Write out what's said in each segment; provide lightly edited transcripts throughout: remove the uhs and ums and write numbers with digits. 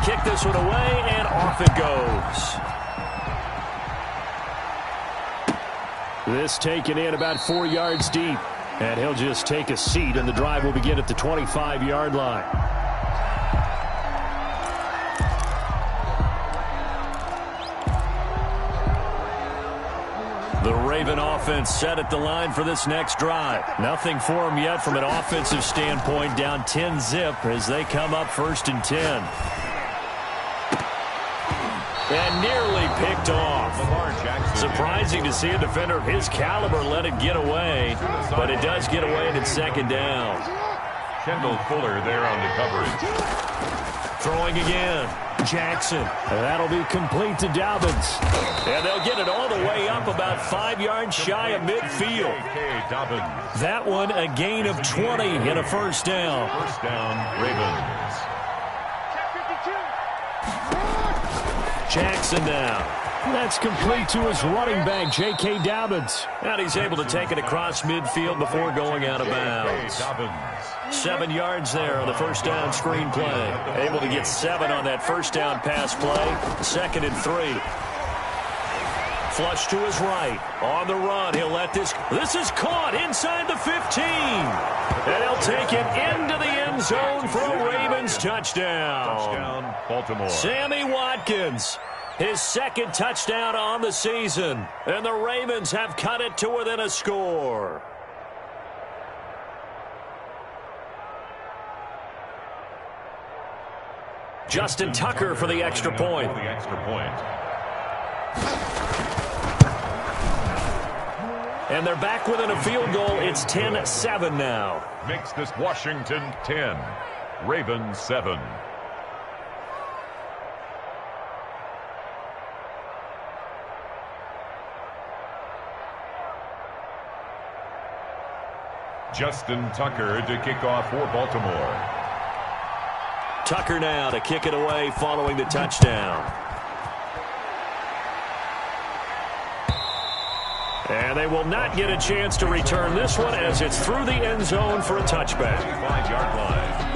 kick this one away, and off it goes. This taken in about 4 yards deep. And he'll just take a seat, and the drive will begin at the 25-yard line. The Raven offense set at the line for this next drive. Nothing for them yet from an offensive standpoint, down 10-zip as they come up 1st and 10. And nearly picked off. Surprising to see a defender of his caliber let it get away, but it does get away and it's 2nd down. Kendall Fuller there on the coverage. Throwing again. Jackson. That'll be complete to Dobbins. And they'll get it all the way up about 5 yards shy of midfield. That one a gain of 20 and a 1st down. 1st down, Ravens. Jackson now. That's complete to his running back, J.K. Dobbins. And he's able to take it across midfield before going out of bounds. 7 yards there on the 1st down screen play. Able to get 7 on that 1st down pass play. 2nd and 3. Flush to his right. On the run, he'll let this. This is caught inside the 15. And he'll take it into the end zone for a Ravens touchdown. Touchdown, Baltimore. Sammy Watkins. His 2nd touchdown on the season. And the Ravens have cut it to within a score. Justin Tucker for the extra point. And they're back within a field goal. It's 10-7 now. Makes this Washington 10. Ravens 7. Justin Tucker to kick off for Baltimore. Tucker now to kick it away following the touchdown. And they will not get a chance to return this one as it's through the end zone for a touchback. 5-yard line.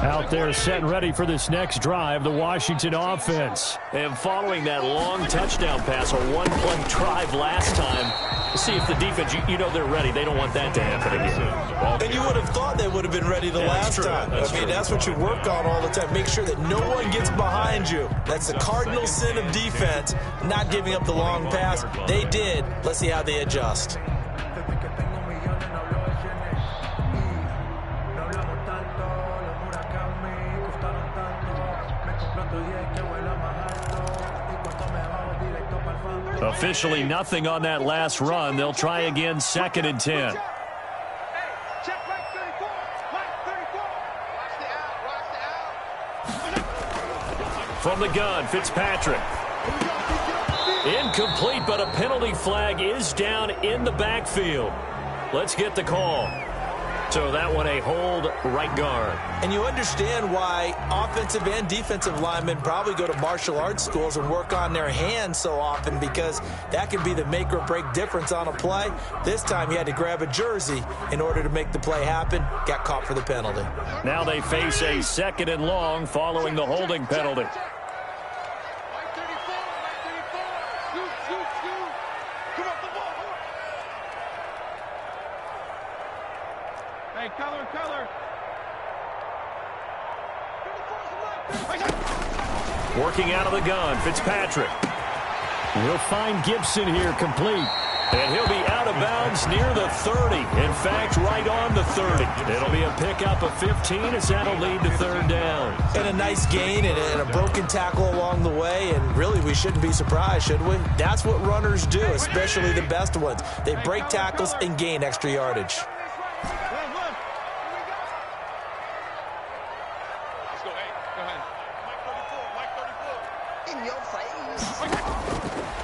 Out there set and ready for this next drive, the Washington offense. And following that long touchdown pass, a one-play drive last time, see if the defense, you know they're ready. They don't want that to happen again. And you would have thought they would have been ready the last time. That's what you work on all the time. Make sure that no one gets behind you. That's the cardinal sin of defense, not giving up the long pass. They did. Let's see how they adjust. Officially nothing on that last run. They'll try again, 2nd and 10. From the gun, Fitzpatrick. Incomplete, but a penalty flag is down in the backfield. Let's get the call. So that one a hold, right guard. And you understand why offensive and defensive linemen probably go to martial arts schools and work on their hands so often, because that can be the make or break difference on a play. This time he had to grab a jersey in order to make the play happen. Got caught for the penalty. Now they face a 2nd and long following the holding penalty. Working out of the gun, Fitzpatrick. He'll find Gibson here complete. And he'll be out of bounds near the 30. In fact, right on the 30. It'll be a pickup of 15 as that'll lead to 3rd down. And a nice gain and a broken tackle along the way. And really, we shouldn't be surprised, should we? That's what runners do, especially the best ones. They break tackles and gain extra yardage.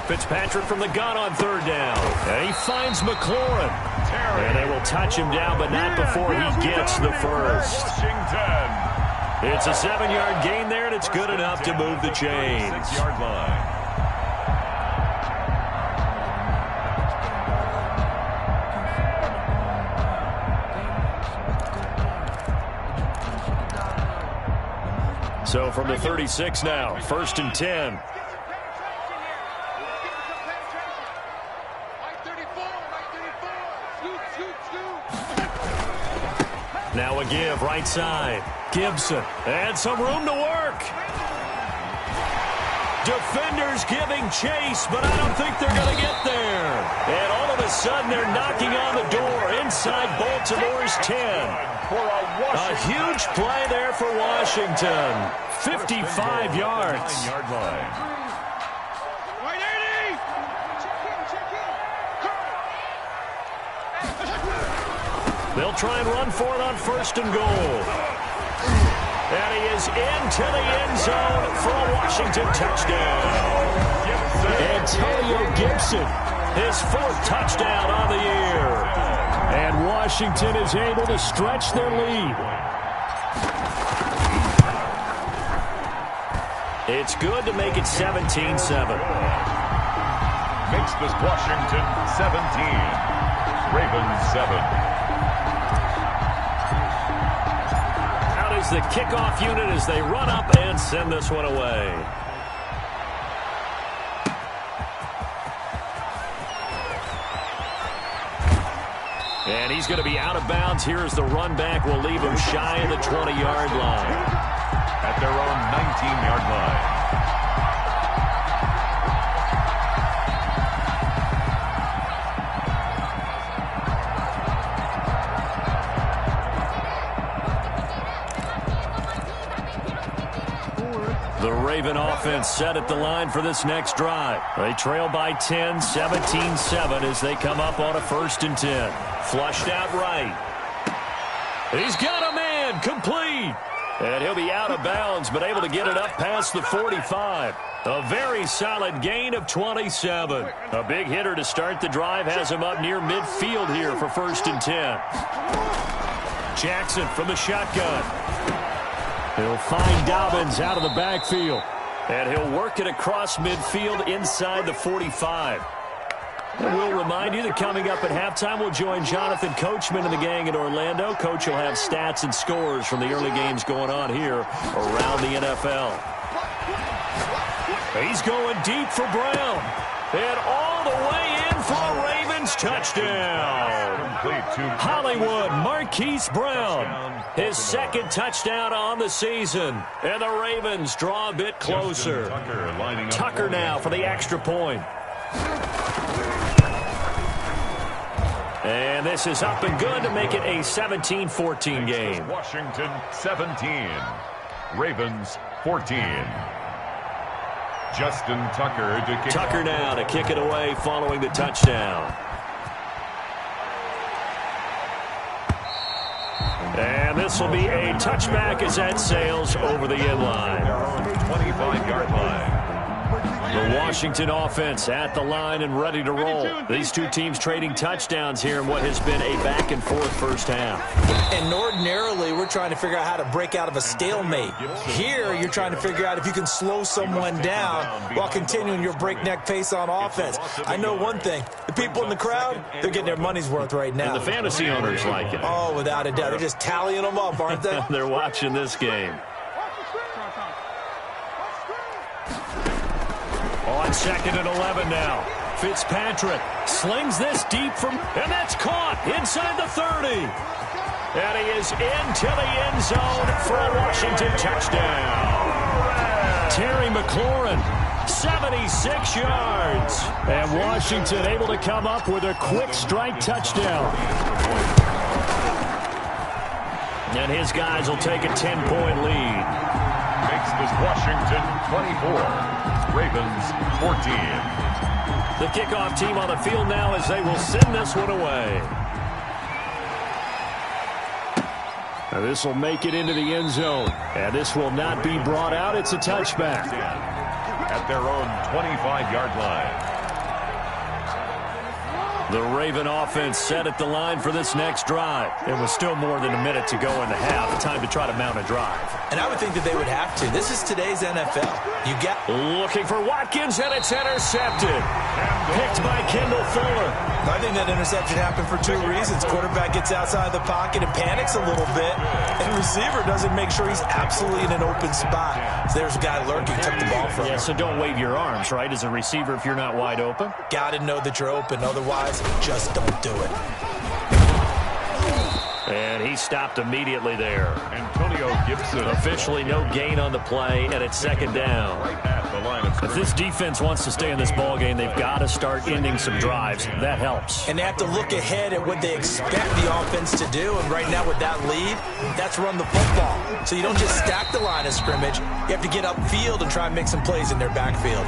Fitzpatrick from the gun on 3rd down. And he finds McLaurin. And they will touch him down, but not before he gets the first. It's a 7-yard gain there, and it's good enough to move the chains. 6-yard line. So from the 36 now, 1st and 10. Now a give, right side. Gibson, and some room to work. Defenders giving chase, but I don't think they're going to get there. And all of a sudden, they're knocking on the door inside Baltimore's 10. A huge play there for Washington. 55 yards. They'll try and run for it on 1st and goal. And he is into the end zone for a Washington touchdown. Antonio Gibson, his 4th touchdown on the year. And Washington is able to stretch their lead. It's good to make it 17-7. Makes this Washington 17. Ravens 7. Is the kickoff unit as they run up and send this one away. And he's going to be out of bounds here as the run back will leave him shy of the 20-yard line. At their own 19-yard line. The Raven offense set at the line for this next drive. They trail by 10, 17-7 as they come up on a 1st and 10. Flushed out right. He's got a man, complete. And he'll be out of bounds, but able to get it up past the 45. A very solid gain of 27. A big hitter to start the drive has him up near midfield here for 1st and 10. Jackson from the shotgun. He'll find Dobbins out of the backfield. And he'll work it across midfield inside the 45. And we'll remind you that coming up at halftime, we'll join Jonathan Coachman and the gang in Orlando. Coach will have stats and scores from the early games going on here around the NFL. He's going deep for Brown. And all the way in for a Ravens touchdown. Hollywood Marquise Brown. His 2nd touchdown on the season. And the Ravens draw a bit closer. Tucker now for the extra point. And this is up and good to make it a 17-14 game. Washington 17. Ravens 14. Justin Tucker to kick. Tucker now to kick it away following the touchdown. And this will be a touchback as that sails over the end line. 25-yard line. The Washington offense at the line and ready to roll. These two teams trading touchdowns here in what has been a back-and-forth first half. And ordinarily, we're trying to figure out how to break out of a stalemate. Here, you're trying to figure out if you can slow someone down while continuing your breakneck pace on offense. I know one thing. The people in the crowd, they're getting their money's worth right now. And the fantasy owners like it. Oh, without a doubt. They're just tallying them up, aren't they? They're watching this game. On 2nd and 11 now. Fitzpatrick slings this deep from, and that's caught inside the 30. And he is into the end zone for a Washington touchdown. Terry McLaurin, 76 yards. And Washington able to come up with a quick strike touchdown. And his guys will take a 10-point lead. Makes this Washington 24. Ravens 14. The kickoff team on the field now as they will send this one away. Now this will make it into the end zone. And this will not be brought out. It's a touchback. At their own 25-yard line. The Raven offense set at the line for this next drive. It was still more than a minute to go in the half. Time to try to mount a drive. And I would think that they would have to. This is today's NFL. You got looking for Watkins, and it's intercepted. Picked by Kendall Fuller. I think that interception happened for two reasons. Quarterback gets outside the pocket and panics a little bit, and receiver doesn't make sure he's absolutely in an open spot. So there's a guy lurking, took the ball from him. Yeah, so don't wave your arms, right, as a receiver if you're not wide open. Got to know that you're open. Otherwise, just don't do it. And he stopped immediately there. Antonio Gibson. Officially no gain on the play, and it's second down. Right at the line of If this defense wants to stay in this ballgame, they've got to start ending some drives. That helps. And they have to look ahead at what they expect the offense to do. And right now with that lead, that's run the football. So you don't just stack the line of scrimmage. You have to get upfield and try and make some plays in their backfield.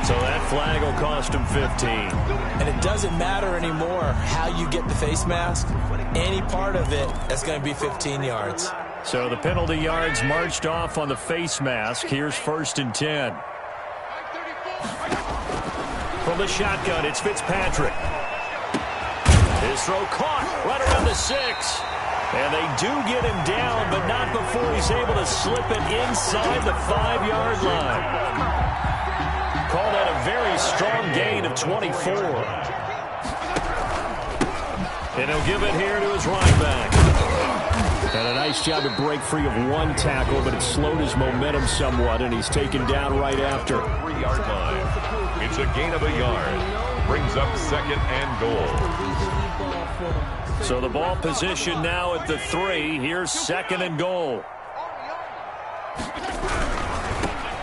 So that flag will cost him 15. And it doesn't matter anymore how you get the face mask. Any part of it, that's going to be 15 yards. So the penalty yards marched off on the face mask. Here's 1st and 10. From the shotgun, it's Fitzpatrick. His throw caught right around the 6. And they do get him down, but not before he's able to slip it inside the 5-yard line. Call that a very strong gain of 24. And he'll give it here to his running back. And a nice job to break free of one tackle, but it slowed his momentum somewhat, and he's taken down right after. 3-yard line. It's a gain of a yard. Brings up 2nd and goal. So the ball position now at the 3. Here's 2nd and goal.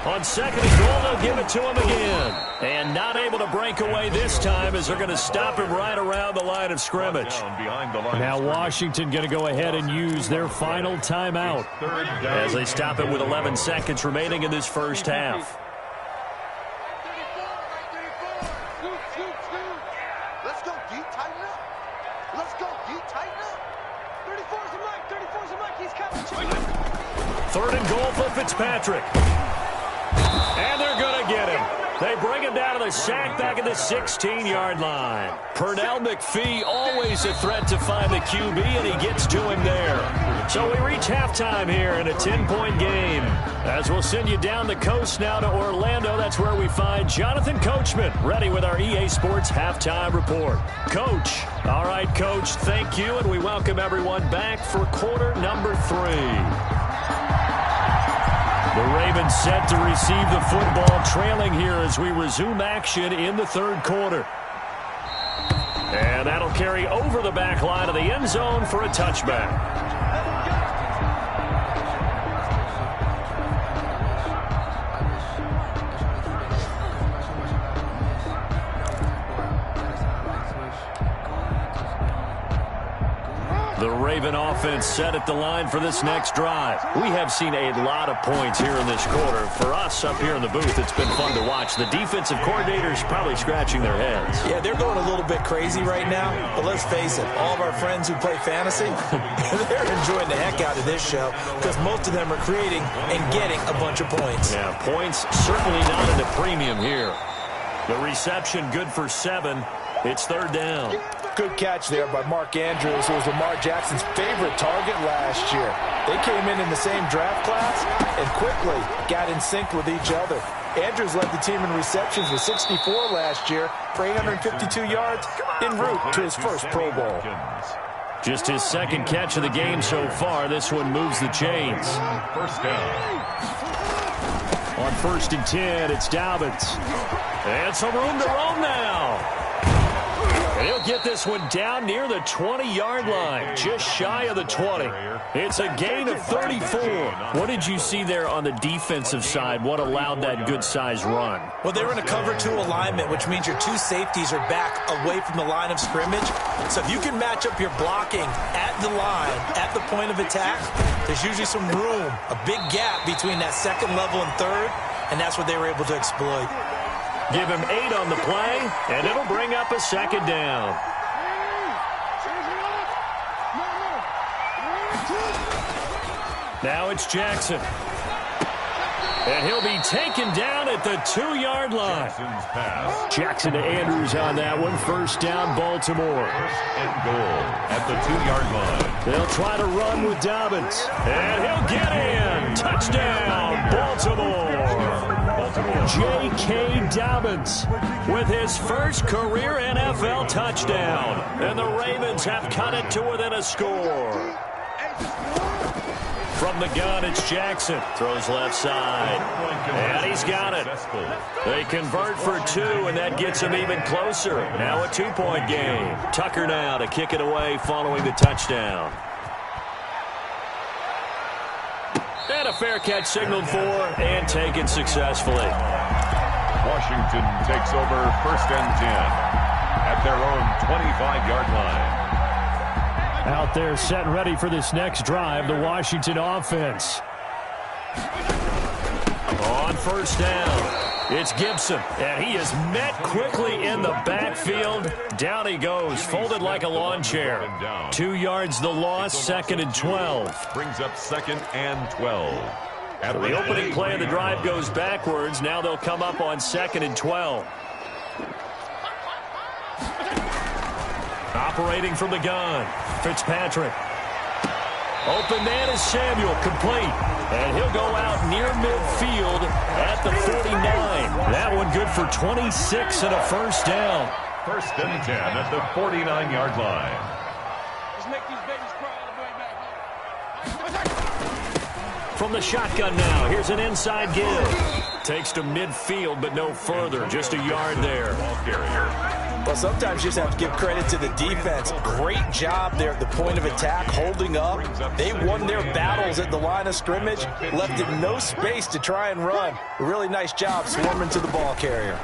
On 2nd and goal, they'll give it to him again. And not able to break away this time as they're going to stop him right around the line of scrimmage. Now Washington going to go ahead and use their final timeout as they stop it with 11 seconds remaining in this first half. Let's go, D. Tighten up. Let's go, D. Tighten up. 34's the mic. 34's the mic. He's coming. 3rd and goal for Fitzpatrick. And they're going to get him. They bring him down to the sack back at the 16-yard line. Pernell McPhee, always a threat to find the QB, and he gets to him there. So we reach halftime here in a 10-point game. As we'll send you down the coast now to Orlando, that's where we find Jonathan Coachman, ready with our EA Sports halftime report. Coach. All right, Coach, thank you, and we welcome everyone back for quarter number 3. The Ravens set to receive the football, trailing here as we resume action in the 3rd quarter. And that'll carry over the back line of the end zone for a touchback. The Raven offense set at the line for this next drive. We have seen a lot of points here in this quarter. For us up here in the booth, it's been fun to watch. The defensive coordinators probably scratching their heads. Yeah, they're going a little bit crazy right now. But let's face it, all of our friends who play fantasy, they're enjoying the heck out of this show because most of them are creating and getting a bunch of points. Yeah, points certainly not at a premium here. The reception good for 7. It's 3rd down. Good catch there by Mark Andrews, who was Lamar Jackson's favorite target last year. They came in the same draft class and quickly got in sync with each other. Andrews led the team in receptions with 64 last year for 852 yards en route to his first Pro Bowl. Just his 2nd catch of the game so far. This one moves the chains. 1st down. On 1st and 10, it's Dobbins. And some room to roam now. And he'll get this one down near the 20-yard line, just shy of the 20. It's a gain of 34. What did you see there on the defensive side? What allowed that good-sized run? Well, they were in a cover 2 alignment, which means your 2 safeties are back away from the line of scrimmage. So if you can match up your blocking at the line, at the point of attack, there's usually some room, a big gap between that 2nd level and 3rd, and that's what they were able to exploit. Give him 8 on the play, and it'll bring up a 2nd down. Now it's Jackson. And he'll be taken down at the 2-yard line. Jackson to Andrews on that one. 1st down, Baltimore. 1st and goal at the 2-yard line. They'll try to run with Dobbins. And he'll get in. Touchdown, Baltimore. J.K. Dobbins with his first career NFL touchdown. And the Ravens have cut it to within a score. From the gun, it's Jackson. Throws left side. And he's got it. They convert for two, and that gets him even closer. Now a two-point game. Tucker now to kick it away following the touchdown. And a fair catch signaled for and taken successfully. Washington takes over 1st and 10 at their own 25-yard line. Out there set and ready for this next drive, the Washington offense. On 1st down, it's Gibson, and he is met quickly in the backfield. Down he goes, folded like a lawn chair. 2 yards the loss, 2nd and 12. Brings up 2nd and 12. So the opening play of the drive goes backwards. Now they'll come up on 2nd and 12. Operating from the gun, Fitzpatrick. Open man is Samuel, complete. And he'll go out near midfield at the 49. That one good for 26 and a 1st down. 1st and 10 at the 49-yard line. Let's make these babies cry all the way back. From the shotgun now, here's an inside give. Takes to midfield, but no further. Just a yard there. Ball carrier. Well, sometimes you just have to give credit to the defense. Great job there at the point of attack, holding up. They won their battles at the line of scrimmage, left it no space to try and run. A really nice job swarming to the ball carrier.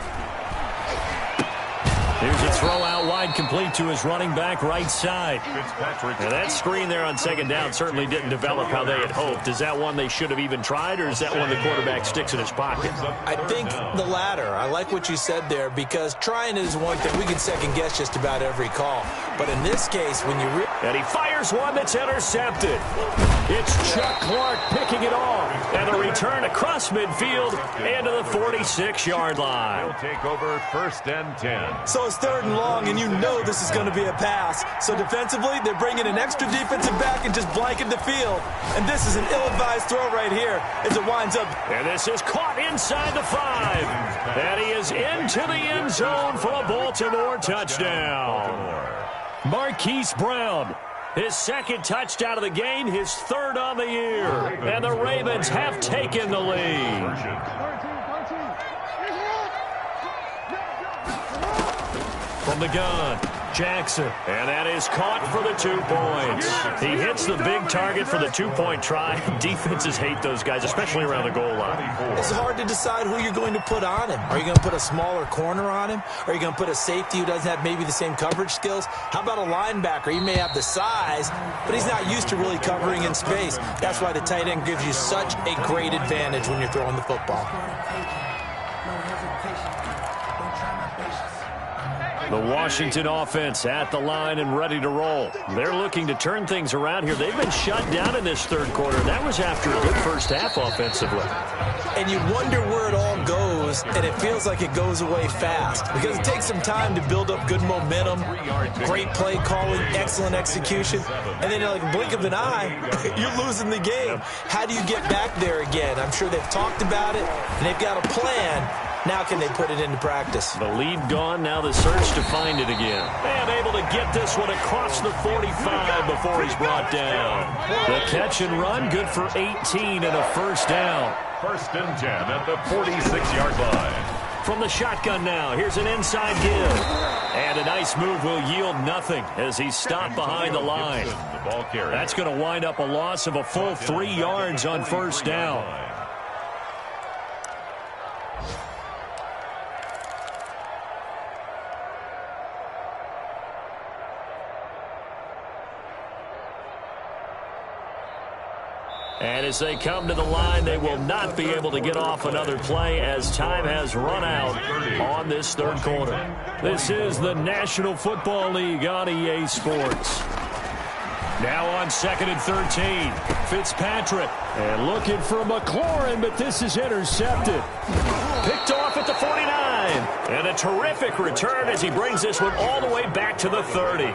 Here's a throw out wide, complete to his running back right side. Fitzpatrick. Now that screen there on 2nd down certainly didn't develop how they had hoped. Is that one they should have even tried, or is that one the quarterback sticks in his pocket? I think the latter. I like what you said there, because trying is one thing. We can second guess just about every call. But in this case, when you and he fires one that's intercepted. It's Chuck Clark picking it off. And the return across midfield and to the 46-yard line. He'll take over 1st and 10. So it's 3rd and long, and you know this is going to be a pass. So defensively, they're bringing an extra defensive back and just blanket the field. And this is an ill-advised throw right here as it winds up. And this is caught inside the 5. And he is into the end zone for a Baltimore touchdown. Marquise Brown, his 2nd touchdown of the game, his 3rd on the year. And the Ravens have taken the lead. From the gun, Jackson. And that is caught for the 2 points. He hits the big target for the 2-point try. Defenses hate those guys, especially around the goal line. It's hard to decide who you're going to put on him. Are you going to put a smaller corner on him? Are you going to put a safety who doesn't have maybe the same coverage skills? How about a linebacker? He may have the size, but he's not used to really covering in space. That's why the tight end gives you such a great advantage when you're throwing the football. The Washington offense at the line and ready to roll. They're looking to turn things around here. They've been shut down in this 3rd quarter. That was after a good 1st half offensively. And you wonder where it all goes, and it feels like it goes away fast because it takes some time to build up good momentum, great play calling, excellent execution, and then like a blink of an eye, you're losing the game. How do you get back there again? I'm sure they've talked about it, and they've got a plan. Now can they put it into practice? The lead gone, now the search to find it again. And able to get this one across the 45 before he's brought down. The catch and run, good for 18 and a 1st down. 1st and 10 at the 46-yard line. From the shotgun now, here's an inside give. And a nice move will yield nothing as he's stopped behind the line. That's going to wind up a loss of a full 3 yards on 1st down. And as they come to the line, they will not be able to get off another play as time has run out on this 3rd quarter. This is the National Football League on EA Sports. Now on 2nd and 13, Fitzpatrick. And looking for McLaurin, but this is intercepted. Picked off at the 49. And a terrific return as he brings this one all the way back to the 30.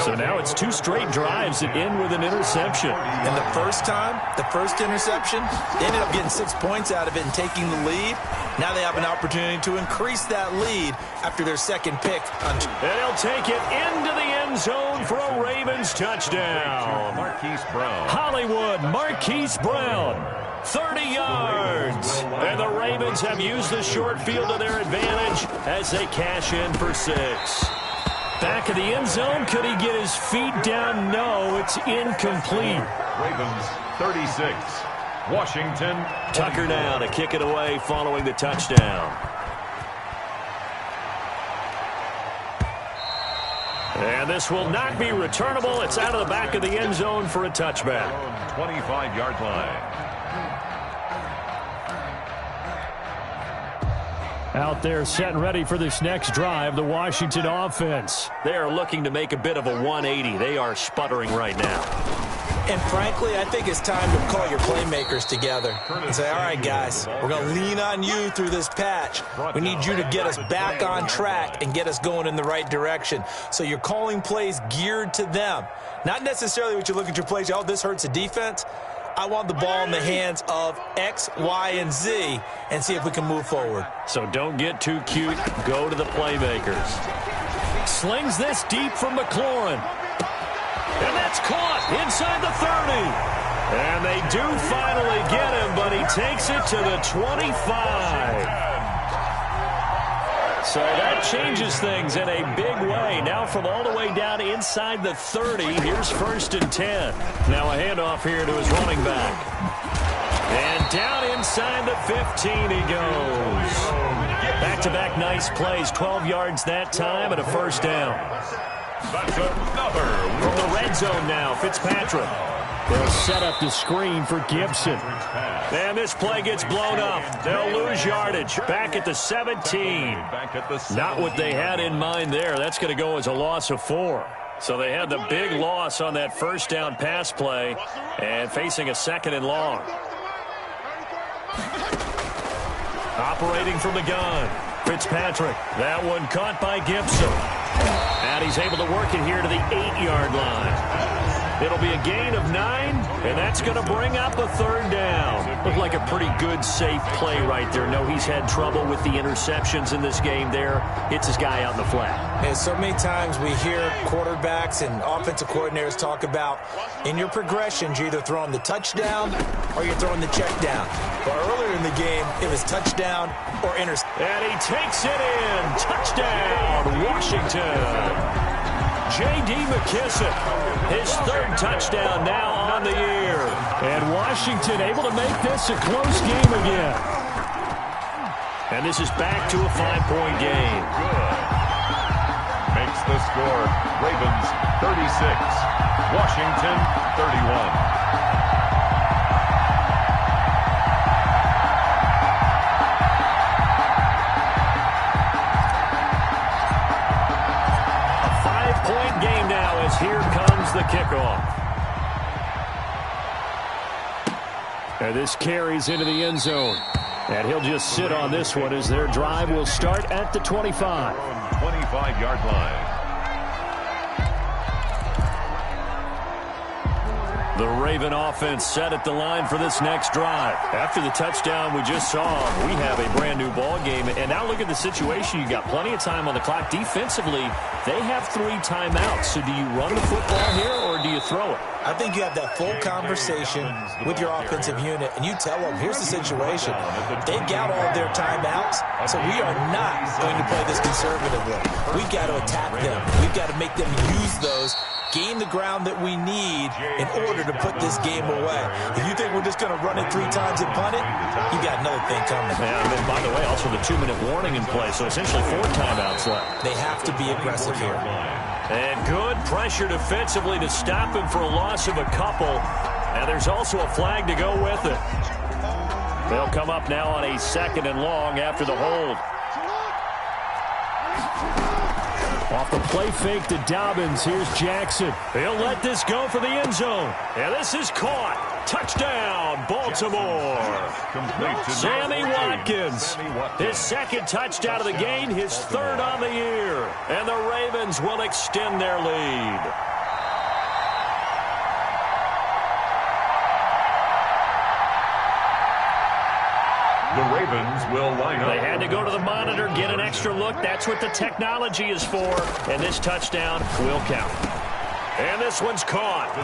So now it's 2 straight drives that end with an interception. And the first time, the first interception, they ended up getting 6 points out of it and taking the lead. Now they have an opportunity to increase that lead after their second pick. And he'll take it into the end zone for a Ravens touchdown. Marquise Brown. Hollywood, Marquise Brown. 30 yards. And the Ravens have used the short field to their advantage as they cash in for 6. Back of the end zone. Could he get his feet down? No, it's incomplete. Ravens 36. Washington. Tucker now to kick it away following the touchdown. And this will not be returnable. It's out of the back of the end zone for a touchback. 25-yard line. Out there set and ready for this next drive, the Washington offense. They are looking to make a bit of a 180. They are sputtering right now. And frankly, I think it's time to call your playmakers together and say, all right, guys, we're going to lean on you through this patch. We need you to get us back on track and get us going in the right direction. So you're calling plays geared to them. Not necessarily what you look at your plays, oh, this hurts the defense. I want the ball in the hands of X, Y, and Z and see if we can move forward. So don't get too cute. Go to the playmakers. Slings this deep from McLaurin. And that's caught inside the 30. And they do finally get him, but he takes it to the 25. So that changes things in a big way. Now from all the way down inside the 30, here's 1st and 10. Now a handoff here to his running back. And down inside the 15 he goes. Back-to-back nice plays, 12 yards that time and a 1st down. That's another. From the red zone now, Fitzpatrick. They'll set up the screen for Gibson. And this play gets blown up. They'll lose yardage. Back at the 17. Not what they had in mind there. That's going to go as a loss of 4. So they had the big loss on that 1st down pass play and facing a 2nd and long. Operating from the gun, Fitzpatrick. That one caught by Gibson. And he's able to work it here to the 8-yard line. It'll be a gain of 9, and that's going to bring up a 3rd down. Looked like a pretty good, safe play right there. No, he's had trouble with the interceptions in this game there. Hits his guy out in the flat. And so many times we hear quarterbacks and offensive coordinators talk about in your progressions, you're either throwing the touchdown or you're throwing the check down. But earlier in the game, it was touchdown or interception. And he takes it in. Touchdown, Washington. J.D. McKissick, his 3rd touchdown now on the year. And Washington able to make this a close game again. And this is back to a 5-point game. Good. Makes the score Ravens 36, Washington 31. Game now as here comes the kickoff. And this carries into the end zone. And he'll just sit on this one as their drive will start at the 25. 25-yard line. The Raven offense set at the line for this next drive. After the touchdown we just saw, we have a brand new ball game. And now look at the situation. You got plenty of time on the clock. Defensively, they have 3 timeouts. So do you run the football here or do you throw it? I think you have that full conversation with your offensive unit, and you tell them, here's the situation. They've got all of their timeouts, so we are not going to play this conservatively. We've got to attack them. We've got to make them use those, gain the ground that we need in order to put this game away. If you think we're just going to run it 3 times and punt it, you got another thing coming. Yeah, and by the way, also the 2-minute warning in play, so essentially 4 timeouts left. They have to be aggressive here. And good pressure defensively to stop him for a loss of a couple. And there's also a flag to go with it. They'll come up now on a 2nd and long after the hold. Off the play fake to Dobbins, here's Jackson. He'll let this go for the end zone. And this is caught. Touchdown, Baltimore. Sammy Watkins. His 2nd touchdown of the game, his 3rd on the year. And the Ravens will extend their lead. will line up. They had to go to the monitor, get an extra look. That's what the technology is for. And this touchdown will count. And this one's caught.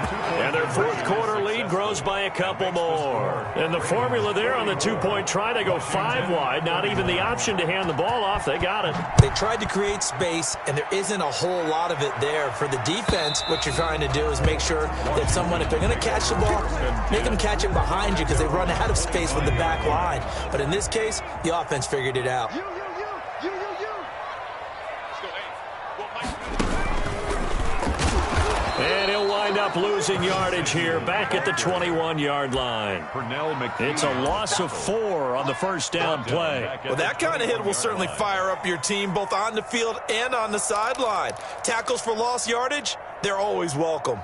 And their fourth quarter lead grows by a couple more. And the formula there on the two-point try to go 5 wide. Not even the option to hand the ball off. They got it. They tried to create space, and there isn't a whole lot of it there. For the defense, what you're trying to do is make sure that someone, if they're going to catch the ball, make them catch it behind you because they run out of space with the back line. But in this case, the offense figured it out. And he'll wind up losing yardage here back at the 21-yard line. It's a loss of 4 on the first down play. Well, that kind of hit will certainly fire up your team both on the field and on the sideline. Tackles for lost yardage, they're always welcome.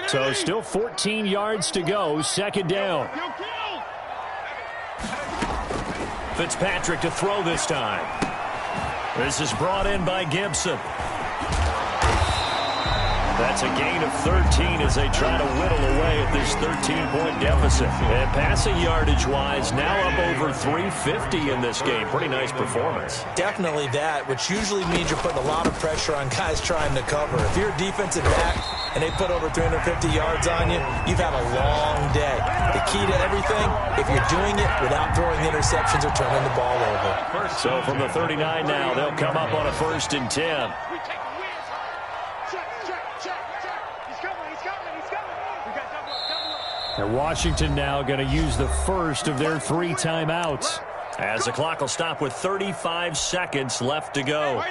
So still 14 yards to go, second down. Fitzpatrick to throw this time. This is brought in by Gibson. That's a gain of 13 as they try to whittle away at this 13-point deficit. And passing yardage-wise, now up over 350 in this game. Pretty nice performance. Definitely that, which usually means you're putting a lot of pressure on guys trying to cover. If you're a defensive back and they put over 350 yards on you, you've had a long day. The key to everything, if you're doing it without throwing interceptions or turning the ball over. So from the 39 now, they'll come up on a 1st and 10. And Washington now going to use the first of their 3 timeouts, as the clock will stop with 35 seconds left to go.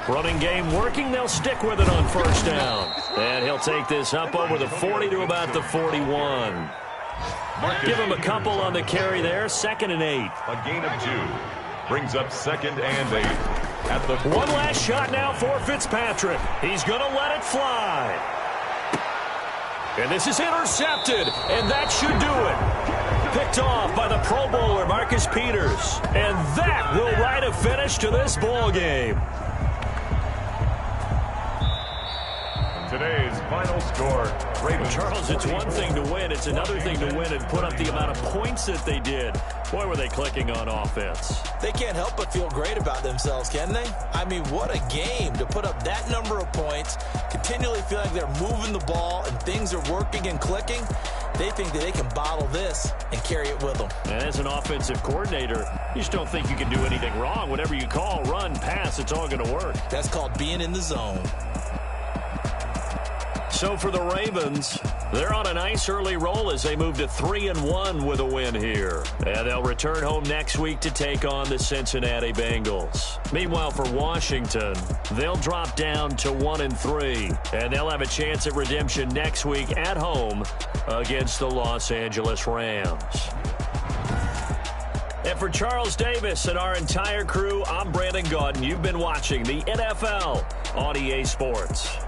Running game working. They'll stick with it on 1st down. And he'll take this up over the 40 to about the 41. Give him a couple on the carry there. 2nd and 8. A gain of 2. Brings up 2nd and 8. At the one last shot now for Fitzpatrick. He's going to let it fly. And this is intercepted, and that should do it. Picked off by the Pro Bowler, Marcus Peters. And that will write a finish to this ball game. Today's final score. Charles, it's one thing to win. It's another thing to win and put up the amount of points that they did. Boy, were they clicking on offense. They can't help but feel great about themselves, can they? I mean, what a game to put up that number of points, continually feel like they're moving the ball and things are working and clicking. They think that they can bottle this and carry it with them. And as an offensive coordinator, you just don't think you can do anything wrong. Whatever you call, run, pass, it's all going to work. That's called being in the zone. So for the Ravens, they're on a nice early roll as they move to 3-1 with a win here. And they'll return home next week to take on the Cincinnati Bengals. Meanwhile, for Washington, they'll drop down to 1-3. And they'll have a chance at redemption next week at home against the Los Angeles Rams. And for Charles Davis and our entire crew, I'm Brandon Gaudin. You've been watching the NFL on EA Sports.